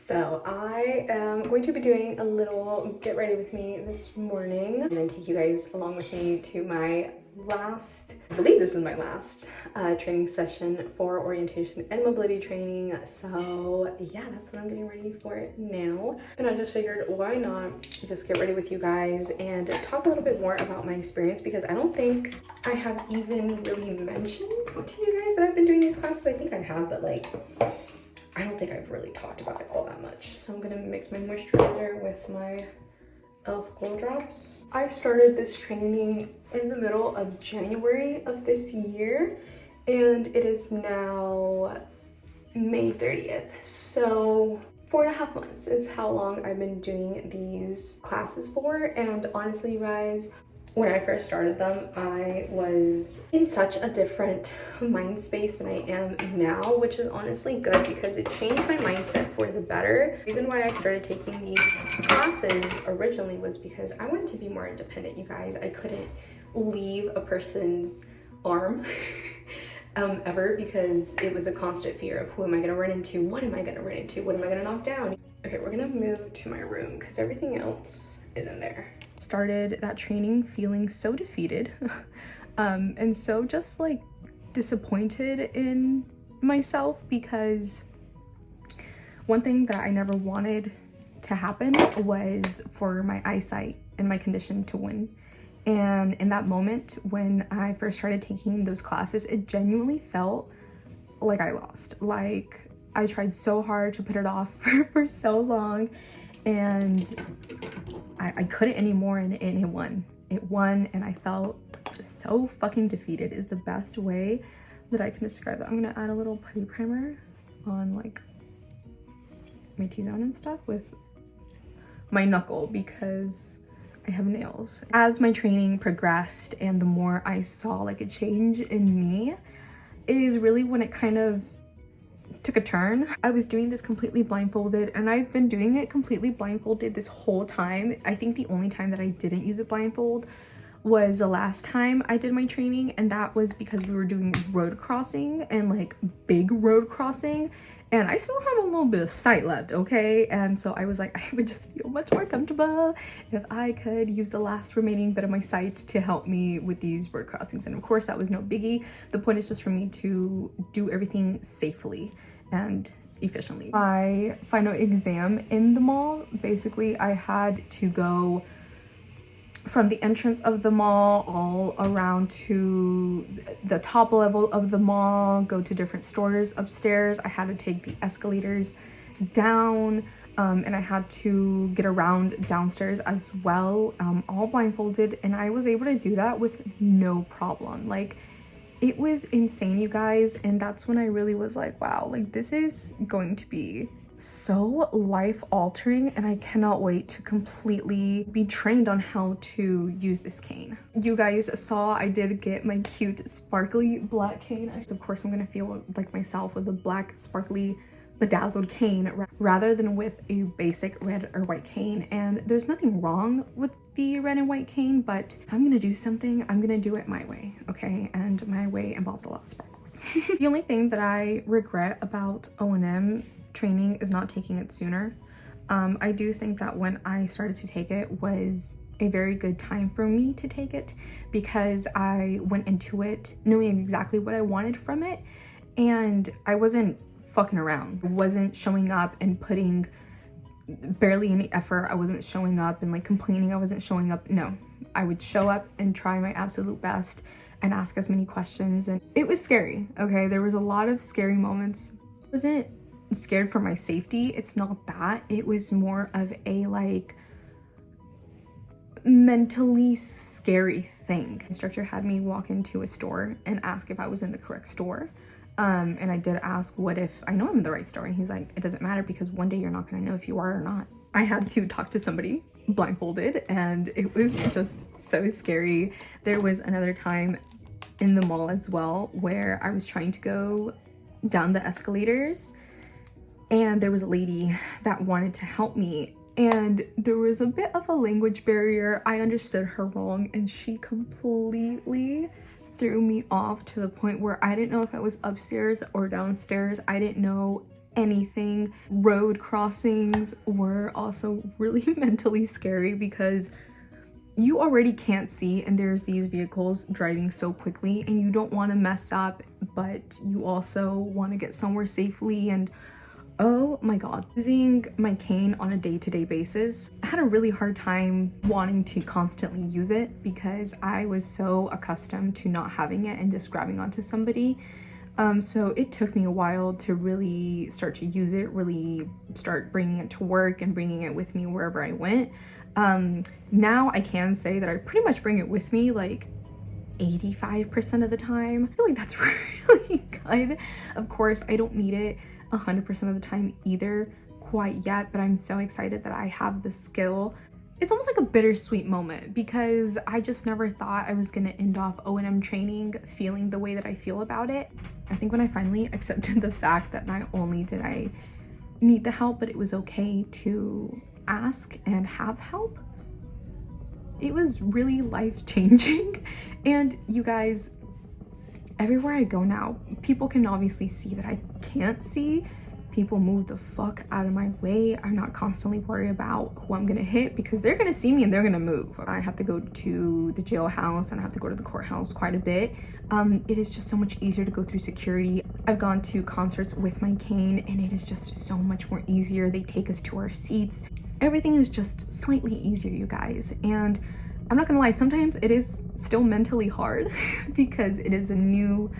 So I am going to be doing a little get ready with me this morning and then take you guys along with me to my last, I believe this is my last training session for orientation and mobility training. So yeah, that's what I'm getting ready for now. And I just figured, why not just get ready with you guys and talk a little bit more about my experience, because I don't think I have even really mentioned to you guys that I've been doing these classes. I think I have, but like, I don't think I've really talked about it all that much. So I'm gonna mix my moisturizer with my e.l.f. Glow Drops. I started this training in the middle of January of this year, and it is now May 30th. So 4.5 months is how long I've been doing these classes for. And honestly, you guys, when I first started them, I was in such a different mind space than I am now, which is honestly good because it changed my mindset for the better. The reason why I started taking these classes originally was because I wanted to be more independent, you guys. I couldn't leave a person's arm ever, because it was a constant fear of who am I gonna run into? What am I gonna run into? What am I gonna knock down? Okay, we're gonna move to my room because everything else is in there. Started that training feeling so defeated and so just like disappointed in myself, because one thing that I never wanted to happen was for my eyesight and my condition to win. And in that moment when I first started taking those classes, it genuinely felt like I lost. Like I tried so hard to put it off for so long, and I couldn't anymore, and it won. It won, and I felt just so fucking defeated is the best way that I can describe it. I'm gonna add a little putty primer on like my T-zone and stuff with my knuckle because I have nails. As my training progressed and the more I saw like a change in me is really when it kind of took a turn. I was doing this completely blindfolded, and I've been doing it completely blindfolded this whole time. I think the only time that I didn't use a blindfold was the last time I did my training, and that was because we were doing road crossing and like big road crossing, and I still have a little bit of sight left, okay? And so I was like, I would just feel much more comfortable if I could use the last remaining bit of my sight to help me with these road crossings. And of course that was no biggie. The point is just for me to do everything safely and efficiently. My final exam in the mall, basically I had to go from the entrance of the mall all around to the top level of the mall, go to different stores upstairs. I had to take the escalators down, and I had to get around downstairs as well, all blindfolded, and I was able to do that with no problem. Like, it was insane, you guys, and that's when I really was like, wow, like this is going to be so life-altering, and I cannot wait to completely be trained on how to use this cane. You guys saw I did get my cute sparkly black cane. Of course I'm gonna feel like myself with a black sparkly bedazzled cane rather than with a basic red or white cane. And there's nothing wrong with the red and white cane, but if I'm gonna do something, I'm gonna do it my way, okay? And my way involves a lot of sparkles. The only thing that I regret about O&M training is not taking it sooner. I do think that when I started to take it was a very good time for me to take it, because I went into it knowing exactly what I wanted from it, and I wasn't fucking around. I wasn't showing up and putting barely any effort. I wasn't showing up and like complaining I wasn't showing up. No, I would show up and try my absolute best and ask as many questions. And it was scary, okay? There was a lot of scary moments. I wasn't scared for my safety, it's not that. It was more of a like mentally scary thing. The instructor had me walk into a store and ask if I was in the correct store. And I did ask, what if I know I'm in the right store? And he's like, it doesn't matter, because one day you're not gonna know if you are or not. I had to talk to somebody blindfolded, and it was just so scary. There was another time in the mall as well where I was trying to go down the escalators, and there was a lady that wanted to help me, and there was a bit of a language barrier. I understood her wrong, and she completely threw me off to the point where I didn't know if I was upstairs or downstairs. I didn't know anything. Road crossings were also really mentally scary because you already can't see and there's these vehicles driving so quickly and you don't want to mess up, but you also want to get somewhere safely. And oh my god, using my cane on a day-to-day basis, I had a really hard time wanting to constantly use it because I was so accustomed to not having it and just grabbing onto somebody. So it took me a while to really start to use it, really start bringing it to work and bringing it with me wherever I went. Now I can say that I pretty much bring it with me like 85% of the time. I feel like that's really good. Of course, I don't need it 100% of the time either quite yet, but I'm so excited that I have the skill. It's almost like a bittersweet moment because I just never thought I was gonna end off O&M training feeling the way that I feel about it. I think when I finally accepted the fact that not only did I need the help, but it was okay to ask and have help, it was really life-changing. And you guys, everywhere I go now, people can obviously see that I can't see. People move the fuck out of my way. I'm not constantly worried about who I'm gonna hit because they're gonna see me and they're gonna move. I have to go to the jailhouse and I have to go to the courthouse quite a bit. It is just so much easier to go through security. I've gone to concerts with my cane and it is just so much more easier. They take us to our seats. Everything is just slightly easier, you guys. And I'm not gonna lie, sometimes it is still mentally hard because it is a new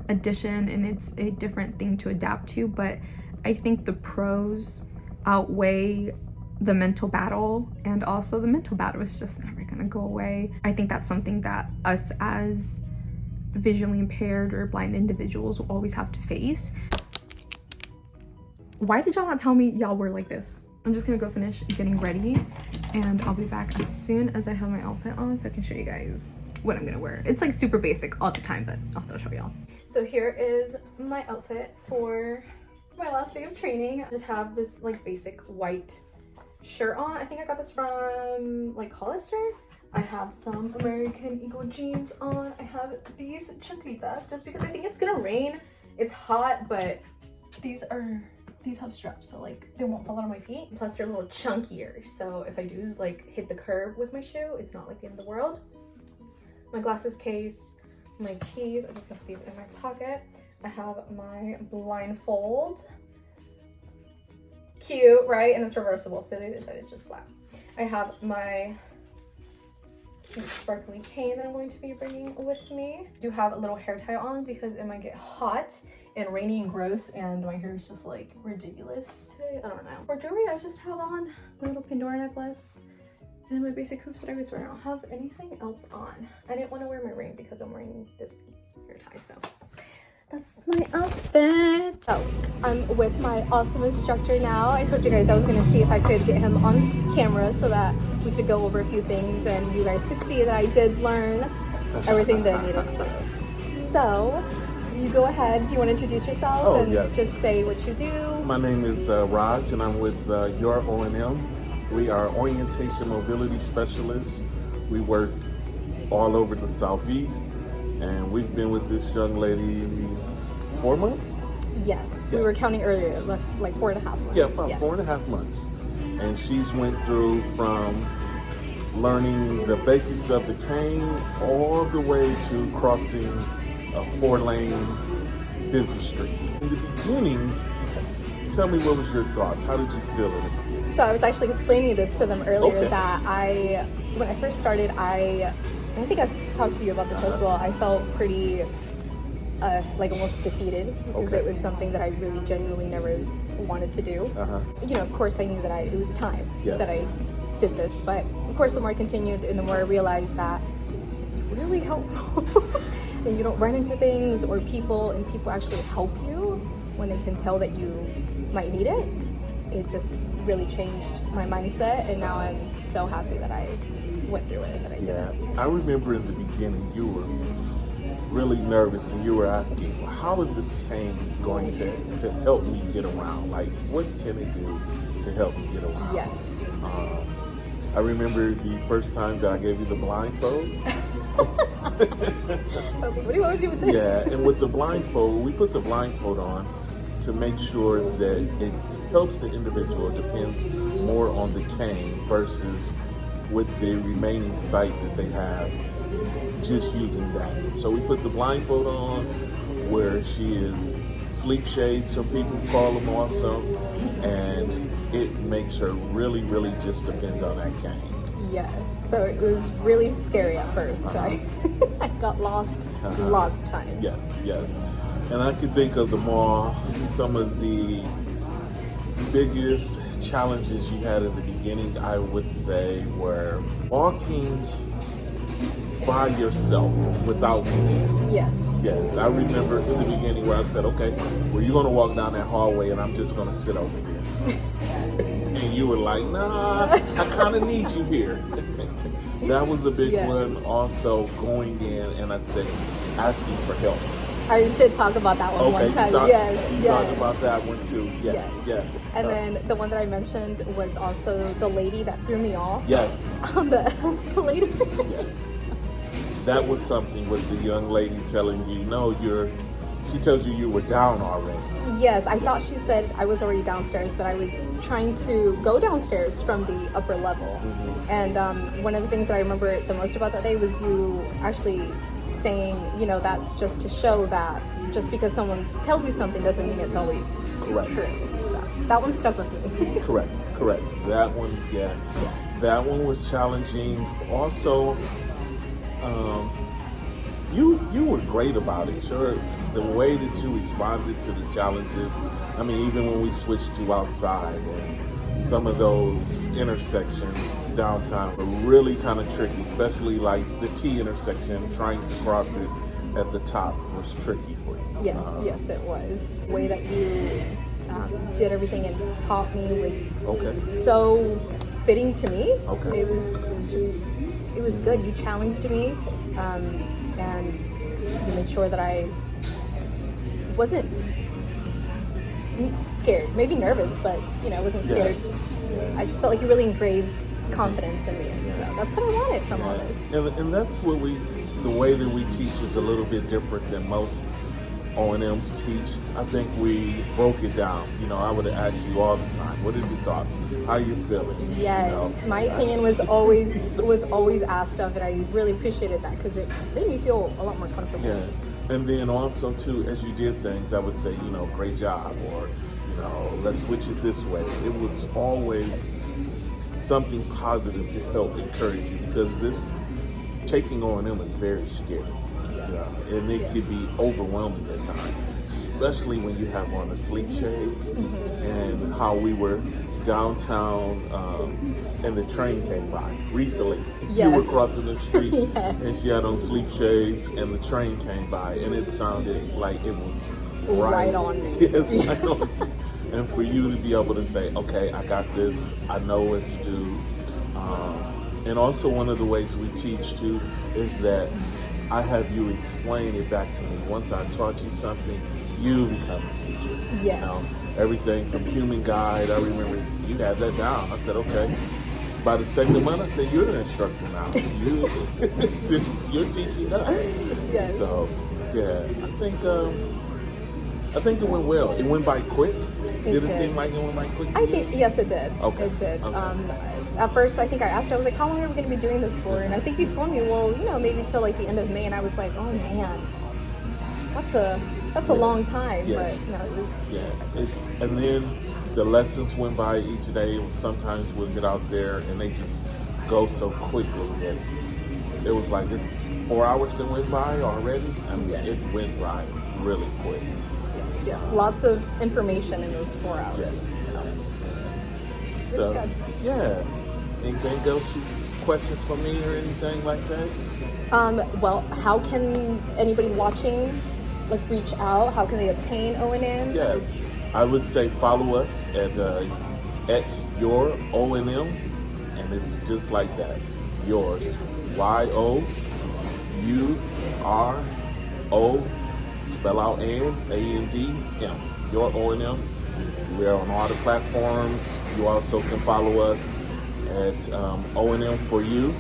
addition and it's a different thing to adapt to, but I think the pros outweigh the mental battle, and also the mental battle is just never gonna go away. I think that's something that us as visually impaired or blind individuals will always have to face. Why did y'all not tell me y'all were like this? I'm just gonna go finish getting ready and I'll be back as soon as I have my outfit on so I can show you guys what I'm gonna wear. It's like super basic all the time, but I'll still show y'all. So here is my outfit for my last day of training. I just have this like basic white shirt on. I think I got this from like Hollister. I have some American Eagle jeans on. I have these chanclitas just because I think it's gonna rain. It's hot, but these have straps, so like they won't fall out of my feet. Plus they're a little chunkier, so if I do like hit the curb with my shoe, it's not like the end of the world. My glasses case, my keys, I'm just gonna put these in my pocket. I have my blindfold. Cute, right? And it's reversible, so the other side is just flat. I have my cute sparkly cane that I'm going to be bringing with me. I do have a little hair tie on because it might get hot and rainy and gross and my hair is just like ridiculous today. I don't know. For jewelry, I just have on my little Pandora necklace and my basic hoops that I always wear. I don't have anything else on. I didn't want to wear my ring because I'm wearing this hair tie, so that's my outfit. So I'm with my awesome instructor now. I told you guys I was gonna see if I could get him on camera so that we could go over a few things and you guys could see that I did learn everything that I needed to. So you go ahead. Do you want to introduce yourself and just say what you do? My name is Raj and I'm with your O&M. We are Orientation Mobility Specialists. We work all over the Southeast. And we've been with this young lady 4 months? Yes, we were counting earlier, like 4.5 months. Yeah, about 4.5 months. And she's went through from learning the basics of the cane all the way to crossing a 4-lane busy street. In the beginning, tell me what was your thoughts? How did you feel in the beginning? So I was actually explaining this to them earlier that when I first started, I think I've talked to you about this as well. I felt pretty like almost defeated because it was something that I really genuinely never wanted to do. You know, of course I knew that it was time that I did this, but of course the more I continued and the more I realized that it's really helpful and you don't run into things or people and people actually help you when they can tell that you might need it. It just really changed my mindset and now I'm so happy that I went through it, that I did it. I remember in the beginning you were really nervous and you were asking, well, how is this cane going to help me get around? Like, what can it do to help me get around? Yes. I remember the first time that I gave you the blindfold. I was like, what do you want to do with this? Yeah, and with the blindfold, we put the blindfold on to make sure that it helps the individual. It depends more on the cane versus with the remaining sight that they have, just using that. So we put the blindfold on, where she is sleep shades, some people call them also, and it makes her really, really just depend on that cane. Yes, so it was really scary at first. I got lost lots of times. Yes. And I can think of some of the biggest challenges you had in the beginning, I would say, were walking by yourself without me. Yes, I remember in the beginning where I said, okay, well, you're going to walk down that hallway and I'm just going to sit over here. And you were like, nah, I kind of need you here. That was a big one. Also going in and I'd say asking for help. I did talk about that one one time. You talked about that one too. Yes. And then the one that I mentioned was also the lady that threw me off. Yes. On the escalator. Yes. That was something with the young lady telling you, no, she tells you were down already. Yes, I thought she said I was already downstairs, but I was trying to go downstairs from the upper level. Mm-hmm. And one of the things that I remember the most about that day was you actually saying, that's just to show that just because someone tells you something doesn't mean it's always correct. True. So that one stuck with me. Correct. That one, that one was challenging. Also, you were great about it. Sure, the way that you responded to the challenges. I mean, even when we switched to outside, and some of those intersections downtown were really kind of tricky, especially like the T intersection. Trying to cross it at the top was tricky for you. Yes, it was. The way that you did everything and taught me was so fitting to me. Okay. It was good. You challenged me, and you made sure that I wasn't scared, maybe nervous, but I wasn't scared. Yes. I just felt like you really engraved confidence in me, and so that's what I wanted from all this. And that's what the way that we teach is a little bit different than most O&Ms teach. I think we broke it down. I would have asked you all the time, what are your thoughts? How are you feeling? Yes, my opinion was always asked of it. I really appreciated that because it made me feel a lot more comfortable. Yeah. And then also too, as you did things, I would say, great job, or let's switch it this way. It was always something positive to help encourage you, because this taking O&M is very scary. And it could be overwhelming at times, especially when you have on the sleep shades. And how we were downtown and the train came by recently. You were crossing the street and she had on sleep shades and the train came by, and it sounded like it was right on me. Yes, right on. And for you to be able to say, okay, I got this, I know what to do. And also one of the ways we teach too is that I have you explain it back to me. Once I taught you something, you become a teacher. Yes. Everything from human guide, I remember you had that down. I said, okay. By the second month, I said, you're the instructor now. You're teaching us. Yes. So, I think it went well. It went by quick. Did it seem like it went by quick? I think, yes, it did. Okay. It did. Okay. At first, I think I asked, I was like, how long are we going to be doing this for? And I think you told me, well, maybe till like the end of May. And I was like, oh man, that's a long time. Yeah. But no, it was. Yeah. And then the lessons went by each day. Sometimes we'll get out there and they just go so quickly that it was like this 4 hours that went by already. I mean, it went by really quick. Yes. Lots of information in those 4 hours. Yes. So, anything else? Questions for me or anything like that? Well, how can anybody watching reach out? How can they obtain O&M? Yes, I would say follow us at your O&M, and it's just like that. Yours, YOURO, spell out ANDM. Your O&M. We are on all the platforms. You also can follow us at O&M for You,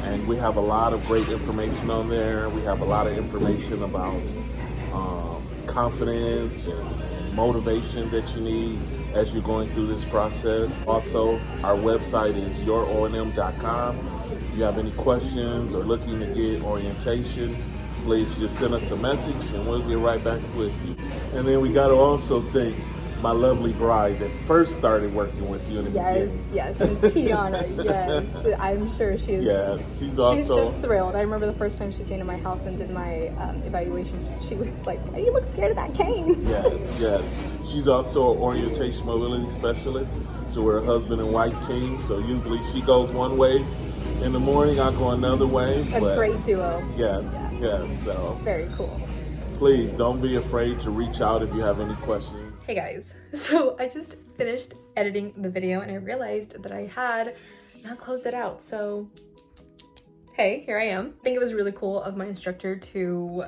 and we have a lot of great information on there. We have a lot of information about confidence and motivation that you need as you're going through this process. Also, our website is youromn.com. If you have any questions or looking to get orientation, please just send us a message and we'll get right back with you. And then we got to also thank my lovely bride that first started working with you in the beginning. Yes, Miss Kiana. Yes, I'm sure she's. Yes, she's just thrilled. I remember the first time she came to my house and did my evaluation. She was like, "Why do you look scared of that cane?" Yes. She's also an orientation mobility specialist. So we're a husband and wife team. So usually she goes one way in the morning, I go another way. A great duo. Yes. So very cool. Please don't be afraid to reach out if you have any questions. Hey guys, so I just finished editing the video and I realized that I had not closed it out. So hey, here I am. I think it was really cool of my instructor to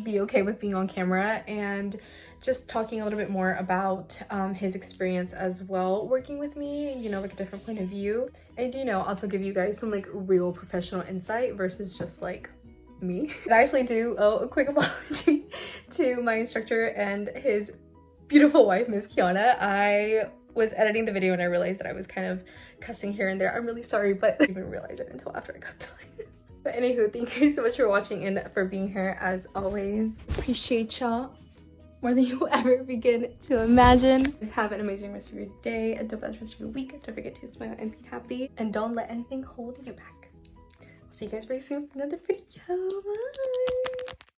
be okay with being on camera and just talking a little bit more about his experience as well working with me, you know, like a different point of view, and you know, also give you guys some like real professional insight versus just like me. And I actually do owe a quick apology to my instructor and his beautiful wife, Miss Kiana. I was editing the video and I realized that I was kind of cussing here and there. I'm really sorry, but I didn't even realize it until after I got done. But anywho, thank you so much for watching and for being here as always. Appreciate y'all more than you will ever begin to imagine. Just have an amazing rest of your day, a dope rest of your week. Don't forget to smile and be happy, and don't let anything hold you back. I'll see you guys very soon for another video. Bye.